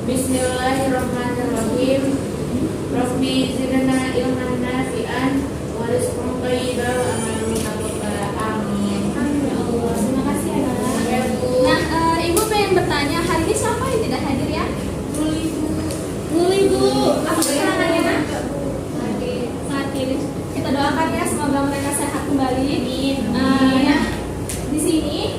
Bismillahirrahmanirrahim. Rabbi zidna ilman nafi'an wa rizqan thayyiban wa amalan mutaqabbala. Amin. Amin ya Allah. Terima kasih ya, Nak. Ya, Bu. Nah, Ibu pengen bertanya, hari ini siapa yang tidak hadir ya? Muli Bu. Apa keterangannya, Nak? Oke, hadir. Kita doakan ya semoga mereka sehat kembali. Nah, di sini,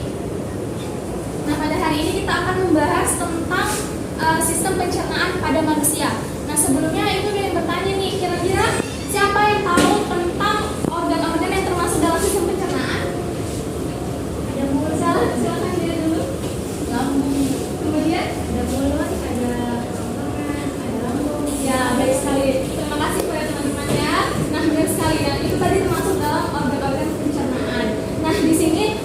nah pada hari ini kita akan membahas tentang sistem pencernaan pada manusia. Nah, sebelumnya Ibu ingin bertanya nih, kira-kira siapa yang tahu tentang organ-organ yang termasuk dalam sistem pencernaan? Ada Bu, silakan dia dulu. Lambung. Kemudian ada mulut, ada kerongkongan, ada lambung. Ya, baik sekali. Terima kasih kepada teman-teman ya. Nah, benar sekali ya. Itu tadi termasuk dalam organ-organ pencernaan. Nah, di sini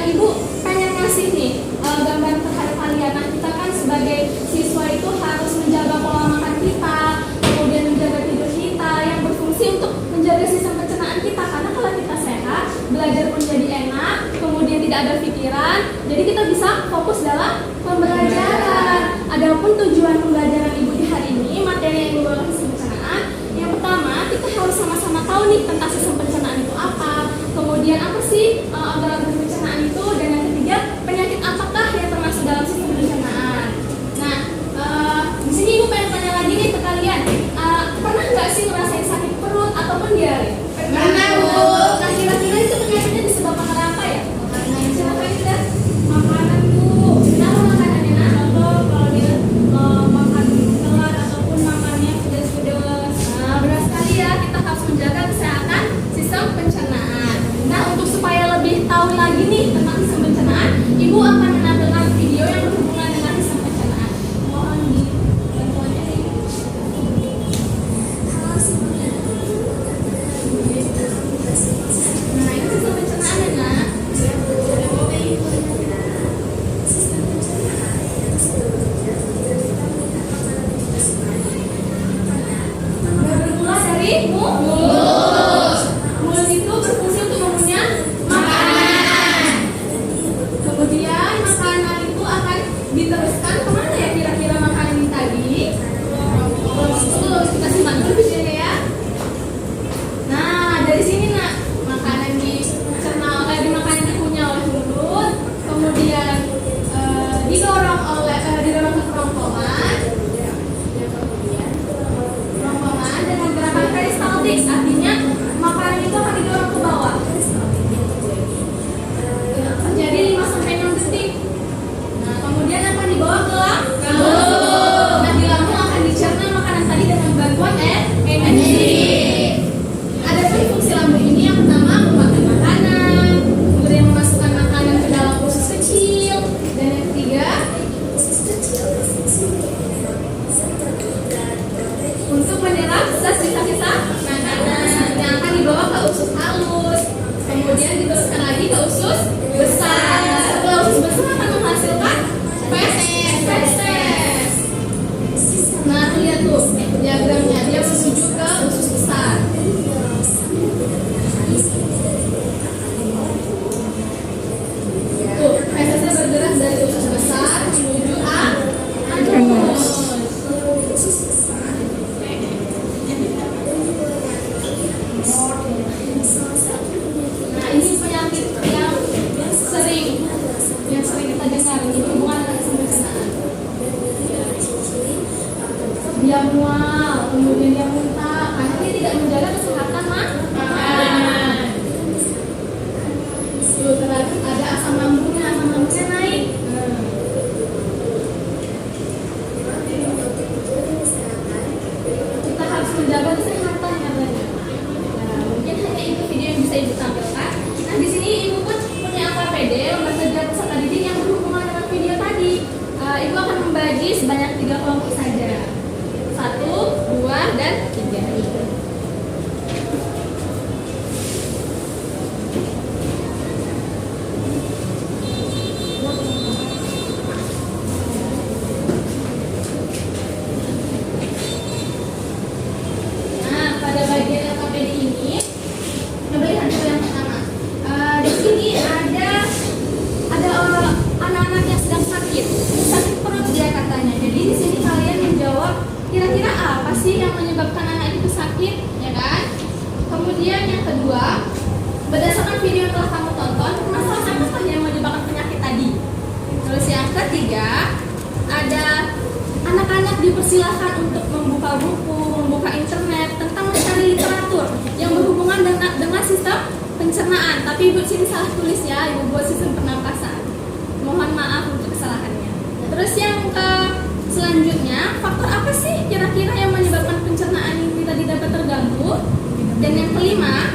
Ibu pengen ngasih nih gambaran terhadap kalian. Nah, kita kan sebagai siswa itu harus menjaga pola makan kita, kemudian menjaga tidur kita yang berfungsi untuk menjaga sistem pencernaan kita. Karena kalau kita sehat, belajar pun jadi enak, kemudian tidak ada pikiran, jadi kita bisa fokus dalam pembelajaran. Adapun tujuan pembelajaran Ibu di hari ini, materi yang Ibu bawa sistem pencernaan, yang pertama kita harus sama-sama tahu nih tentang sistem pencernaan itu apa, kemudian apa sih organ-organ pencernaan itu, dan yang ketiga penyakit apakah yang termasuk dalam sistem pencernaan. Nah, di sini Ibu pengen tanya lagi nih ke kalian, pernah nggak sih ngerasain sakit perut ataupun diare? Pernah, Bu. Nah, kira-kira itu penyakitnya disebabkan karena apa ya? Silakan kita. Makanan Bu. Kenapa makanannya? Nah, kalau dia makan telat ataupun makannya pedas-pedas. Nah, benar sekali ya, kita harus menjaga kesehatan sistem pencernaan. Nah, untuk supaya lebih tahu lagi nih tentang sistem pencernaan, Ibu akan menampilkan video yang berhubungan dengan sistem pencernaan. Mohon bantuannya nih. Nah, ini sistem pencernaan ya, Nak. Bermula dari mulut. Mulut itu berfungsi untuk mengunyah makanan. Kemudian makanan itu akan diteruskan kemana ya kira-kira makanan ini tadi? Kita simak dulu videonya ya. Nah, dari sini Nak, makanan makanan dikunyah oleh mulut, kemudian didorong ke kerongkongan, dengan gerakan peristaltik, artinya makanan itu akan didorong ke bawah. Terjadi 5-6 detik. Nah, kemudian akan dibawa ke lambung. Nah, di lambung akan dicerna makanan tadi dengan bantuan energi. Adapun fungsi lambung ini yang pertama memakan makanan, kemudian memasukkan makanan ke dalam usus kecil, dan yang ketiga untuk menyerap sisa-sisa makanan yang akan dibawa ke usus halus, kemudian diteruskan lagi ke usus besar. Setelah usus besar akan menghasilkan feses. Nah, lihat tuh diagramnya, dia menuju ke usus besar. Tuh, fesesnya bergerak dari usus besar menuju anus. Nah, ini penyakit yang sering kita dengar, ini hubungan dengan sistem pencernaan. Dia mual, kemudian dia muntah, karena dia tidak menjaga kesehatan makanan. Tuh, terakhir ada asam lambungnya naik. Kita harus menjaga kesehatan katanya. Nah, mungkin hanya itu video yang bisa Ibu tampilkan. Nah, di sini Ibu pun punya AKPD, lembar kerja peserta didik yang berhubungan dengan video tadi. Ibu akan membagi sebanyak 3 kelompok saja. 1, 2, dan 3. Nah, pada bagian AKPD ini, coba lihat dulu yang pertama. Di sini ada anak-anak yang sedang sakit perut dia katanya. Jadi di sini dipersilakan untuk membuka buku, membuka internet tentang mencari literatur yang berhubungan dengan sistem pencernaan. Tapi Ibu sini salah tulis ya, Ibu buat sistem pernapasan. Mohon maaf untuk kesalahannya. Terus yang selanjutnya, faktor apa sih kira-kira yang menyebabkan pencernaan kita tidak dapat terganggu? Dan yang kelima,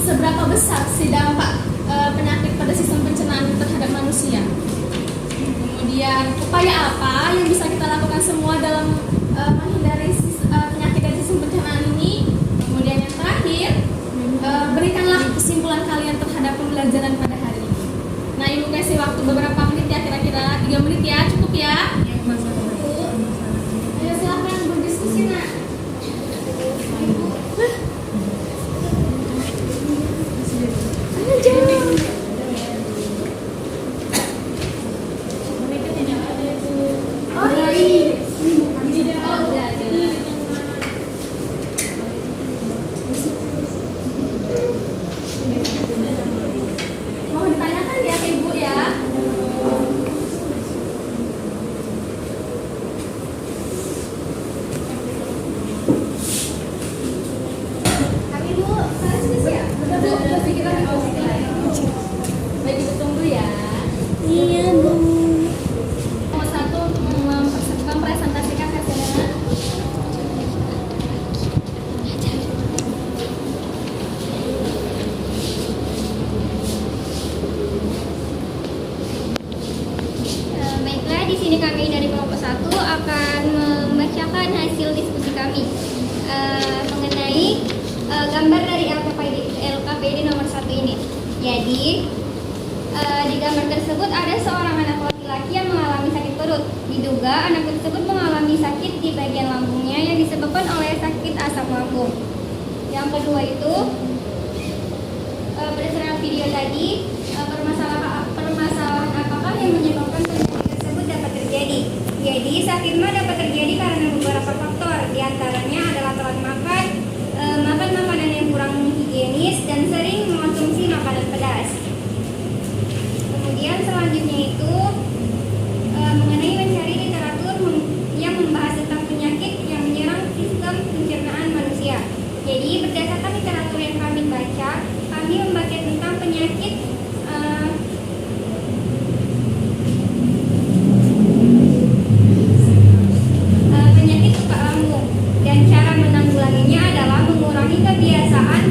seberapa besar sih dampak penyakit pada sistem pencernaan terhadap manusia? Kemudian upaya apa yang bisa kita lakukan semua dalam menghindari penyakit dari sistem pencernaan ini? Kemudian yang terakhir, berikanlah kesimpulan kalian terhadap pembelajaran pada hari ini. Nah, Ibu kasih waktu beberapa menit ya, kira-kira 3 menit ya, cukup ya? Ayo silakan berdiskusi nak. Mohon ditanyakan ya ke Ibu ya. Kami Bu, saya diskusi ya. Udah Bu, udah pikiran baik, Ibu tunggu ya. Iya Bu. Nomor 1 untuk mempresentasikan hasilnya. Baiklah, di sini kami dari kelompok 1 akan membacakan hasil diskusi kami mengenai gambar dari LKPD nomor 1 ini. Jadi, di gambar tersebut ada seorang anak laki-laki yang mengalami sakit perut. Diduga anak tersebut mengalami sakit di bagian lambungnya yang disebabkan oleh sakit asam lambung. Yang kedua itu, berdasarkan video tadi, permasalahan apakah yang menyebabkan penyakit tersebut dapat terjadi? Jadi sakit mah dapat terjadi karena beberapa faktor. Di antaranya adalah telat makan, makan makanan yang kurang higienis, dan sering mengonsumsi makanan pedas. Kemudian selanjutnya itu mengenai mencari literatur yang membahas tentang penyakit yang menyerang sistem pencernaan manusia. Jadi berdasarkan literatur yang kami baca, kami membaca tentang penyakit penyakit suka lambung, dan cara menanggulanginya adalah mengurangi kebiasaan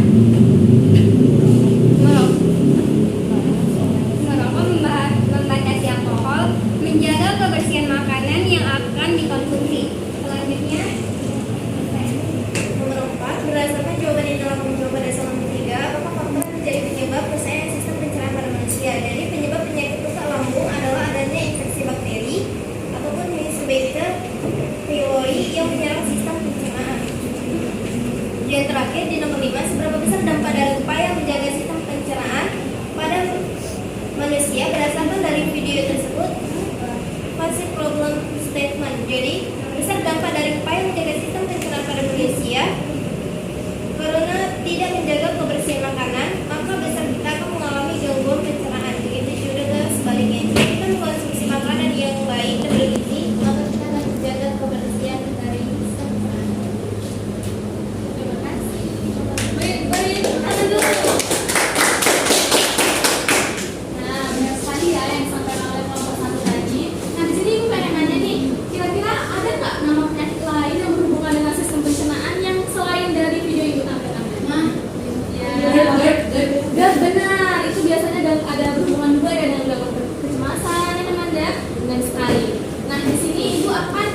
merokok, membatasi alkohol, menjaga kebersihan makanan yang akan dikonsumsi. Selanjutnya, Nomor 4, berdasarkan jawaban yang telah menjawab pada soal 3, apakah faktor yang menjadi penyebab rusaknya sistem pencernaan pada manusia? Jadi penyebab penyakit rusak lambung adalah adanya infeksi bakteri ataupun Helicobacter pylori yang menyerang sistem pencernaan. Yang terakhir di nomor 5, seberapa besar dampak dari upaya menjaga sistem pencernaan pada manusia? Berdasarkan dari video tersebut, passive problem statement. Jadi besar dampak dari upaya menjaga sistem pencernaan pada manusia karena tidak menjaga kebersihan makanan, maka besar kita akan mengalami gangguan pencernaan. Begitu juga sebaliknya, jika kita mengkonsumsi makanan yang baik dan bergizi, maka kita akan menjaga kebersihan dari sistem pencernaan. Terima kasih. Baik, ada dulu. Nah, benar sekali ya yang disampaikan oleh kelompok 1 tadi. Nah, di sini Ibu pengen nanya nih, kira-kira ada nggak nama penyakit lain yang berhubungan dengan sistem pencernaan yang selain dari video Ibu tampilkan? Nah, ya, benar. Itu biasanya ada berhubungan juga ya dengan gangguan kecemasan, ya kan Manda? Benar sekali. Nah, di sini Ibu akan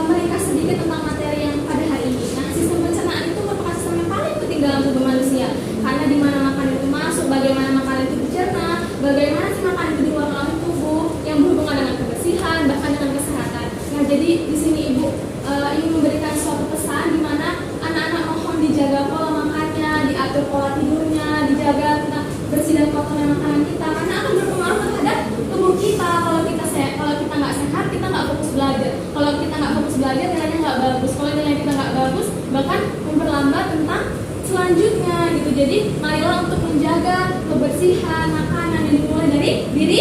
meringkas sedikit tentang materi yang pada hari ini. Nah, sistem pencernaan itu merupakan sistem yang paling penting dalam tubuh manusia. Karena di mana makanan itu masuk, bagaimana makanan itu dicerna, bagaimana sih makanan itu dikeluarkan oleh tubuh, yang berhubungan dengan kebersihan, bahkan dengan kesehatan. Nah, jadi di sini Ibu ingin memberikan suatu pesan di mana anak-anak mohon dijaga pola makannya, diatur pola tidurnya, dijaga tentang bersih dan kotornya makanan kita, karena akan berpengaruh terhadap tubuh kita. Kalau kita nggak sehat, kita nggak fokus belajar. Kalau kita nggak fokus belajar, nilainya nggak bagus. Kalau nilai kita nggak bagus, bahkan memperlambat tentang selanjutnya gitu. Jadi marilah untuk menjaga kebersihan makanan yang dimulai dari diri